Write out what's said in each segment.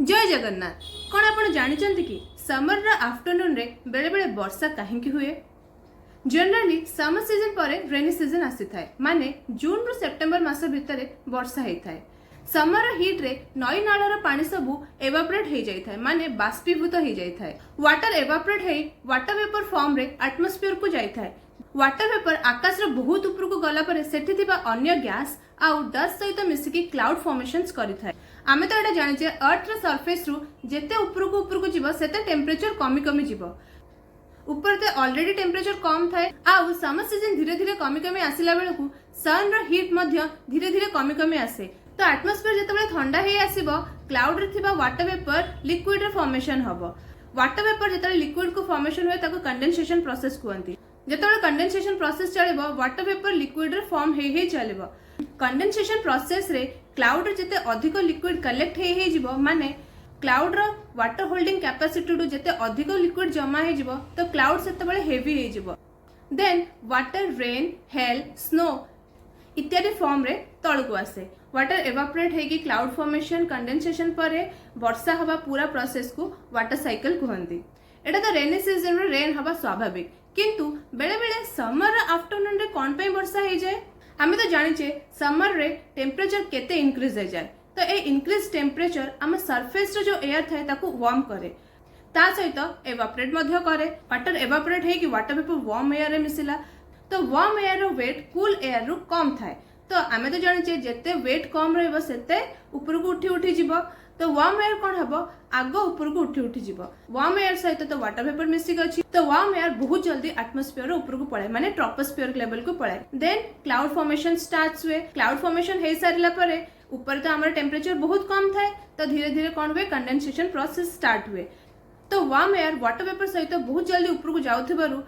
जय जगन्नाथ। कौन आप जानते कि समर आफ्टरनून रे बेले बेले वर्षा कहीं हुए? जनरली समर सीजन पर रेनी सीजन आसी थाए, माने जून रु सेप्टेम्बर मास भितर वर्षा होता है। समर हीट रे नई नालर पानी सबू एवापोरेट हो जाए था, माने बाष्पीभूत हो जाए था। वाटर एवापोरेट हो वाटर वेपर फॉर्म रे एटमॉस्फेयर को जाए था। वाटर वेपर आकाश रो बहुत ऊपर को गला पर सेठी थिबा अन्य गैस आउ डस्ट सहित मिसिकी क्लाउड फॉर्मेशंस करि थाए। आमे तो एटा जानिचे अर्थ रो सरफेस रु जेते ऊपर को जिवो सेते टेम्परेचर कमी कमी जिवो। ऊपर ते ऑलरेडी टेम्परेचर कम थाए आउ समर सीजन धीरे धीरे कमी कमी आसिला बेलकु सन रो हीट मध्य धीरे धीरे कमी कमी आसे। तो एटमॉस्फेयर जेतेबेले ठंडा हे आसीबो, क्लाउड रे थिबा वाटर वेपर लिक्विड रे फॉर्मेशन हबो। वाटर वेपर जेतेबेले लिक्विड को फॉर्मेशन होय ताको कंडेंसेशन प्रोसेस कहंती। जेतेबेले कंडेंसेशन प्रोसेस चलेबो वाटर वेपर लिक्विड रे फॉर्म हे चलेबो। कंडेंसेशन प्रोसेस रे क्लाउड रे जेते अधिक लिक्विड कलेक्ट हे जिवो, माने क्लाउड रो वाटर होल्डिंग कैपेसिटी टू जेते अधिक लिक्विड जमा हे जिवो तो क्लाउड सेतेबेले हेवी हे जिवो। Then water rain hail snow इत्यादि फॉर्म रे तळकु आसे। वाटर एवापोरेट हेकी क्लाउड फॉर्मेशन कंडेंसेशन पर वर्षा हवा पूरा प्रोसेस को वाटर साइकिल कहंती। एटा तो रेनी सीजन रे रेन हवा स्वाभाविक, किंतु बेले बेले समर आफ्टरनून रे कोन पे वर्षा हे जाए? आमे तो जानिचे समर रे टेम्परेचर केते इंक्रीज हे जाए। तो ए इंक्रीज टेम्परेचर आम सरफेस रे जो एयर थाए ताकू वार्म करे, ता सहित एवापोरेट मध्य करे। वाटर एवापोरेट हेकी वाटर वेपर वार्म एयर रे मिसिला तो वार्म एयर रो वेट कूल एयर रो कम थाए। तो आमे तो जानिचे जेते वेट कम रहबो सेते ऊपर को उठी जिवो। तो वार्म एयर कौन हबो आगो ऊपर को उठी जिवो। वार्म एयर सहित तो वाटर वेपर मिसिक अछि, तो वार्म एयर बहुत जल्दी एटमॉस्फेयर रो ऊपर को पळे, माने ट्रोपोस्फियर लेवल को पळे। देन क्लाउड फॉर्मेशन स्टार्ट्स हुए। क्लाउड फॉर्मेशन हे सारिला परे ऊपर तो हमर टेम्परेचर बहुत कम थाए, तो धीरे धीरे कौन हुए कंडेंसेशन प्रोसेस स्टार्ट हुए। तो वार्म एयर वाटर वेपर सहित बहुत जल्दी ऊपर को जाउथिबारु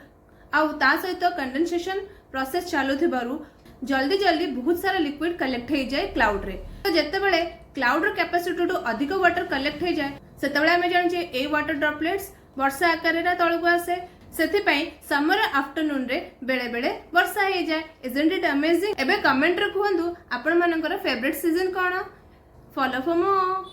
आउ ता सहित कंडेंसेशन प्रोसेस चालुथिबारु जल्दी जल्दी बहुत सारा लिक्विड कलेक्ट हो जाए क्लाउड रे। तो जेतेबेले क्लाउड रो कैपेसिटी टू अधिक वाटर कलेक्ट हो जाए सेतेबेले आमे जानिचे ए वाटर ड्रॉपलेट्स वर्षा आकार रे तळकु आसे। सेथिपई समर आफ्टरनून रे बेले बेले वर्षा हो जाए। Isn't it amazing? एबे कमेंट रे कहंतु आपण मानकर favourite season cone? Follow for more.